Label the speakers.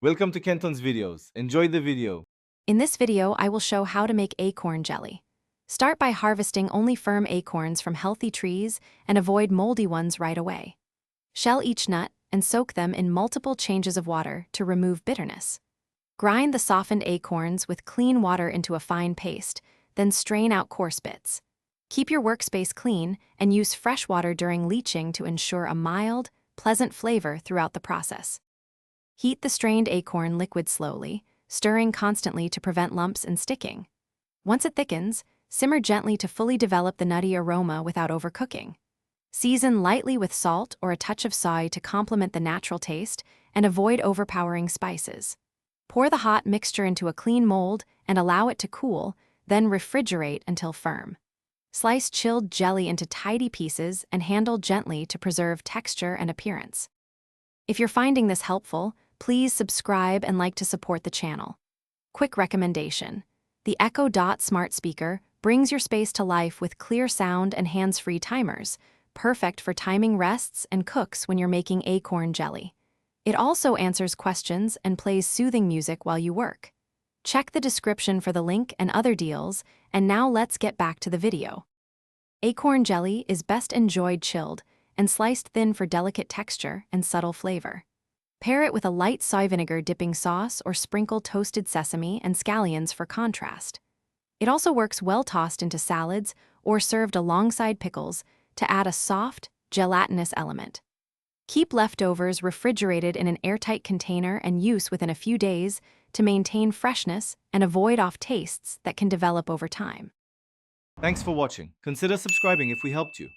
Speaker 1: Welcome to Kenton's videos. Enjoy the video.
Speaker 2: In this video, I will show how to make acorn jelly. Start by harvesting only firm acorns from healthy trees and avoid moldy ones right away. Shell each nut and soak them in multiple changes of water to remove bitterness. Grind the softened acorns with clean water into a fine paste, then strain out coarse bits. Keep your workspace clean and use fresh water during leaching to ensure a mild, pleasant flavor throughout the process. Heat the strained acorn liquid slowly, stirring constantly to prevent lumps and sticking. Once it thickens, simmer gently to fully develop the nutty aroma without overcooking. Season lightly with salt or a touch of soy to complement the natural taste and avoid overpowering spices. Pour the hot mixture into a clean mold and allow it to cool, then refrigerate until firm. Slice chilled jelly into tidy pieces and handle gently to preserve texture and appearance. If you're finding this helpful, please subscribe and like to support the channel. Quick recommendation: the Echo Dot smart speaker brings your space to life with clear sound and hands-free timers, perfect for timing rests and cooks when you're making acorn jelly. It also answers questions and plays soothing music while you work. Check the description for the link and other deals, and now let's get back to the video. Acorn jelly is best enjoyed chilled and sliced thin for delicate texture and subtle flavor. Pair it with a light soy vinegar dipping sauce or sprinkle toasted sesame and scallions for contrast. It also works well tossed into salads or served alongside pickles to add a soft, gelatinous element. Keep leftovers refrigerated in an airtight container and use within a few days to maintain freshness and avoid off tastes that can develop over time.
Speaker 1: Thanks for watching. Consider subscribing if we helped you.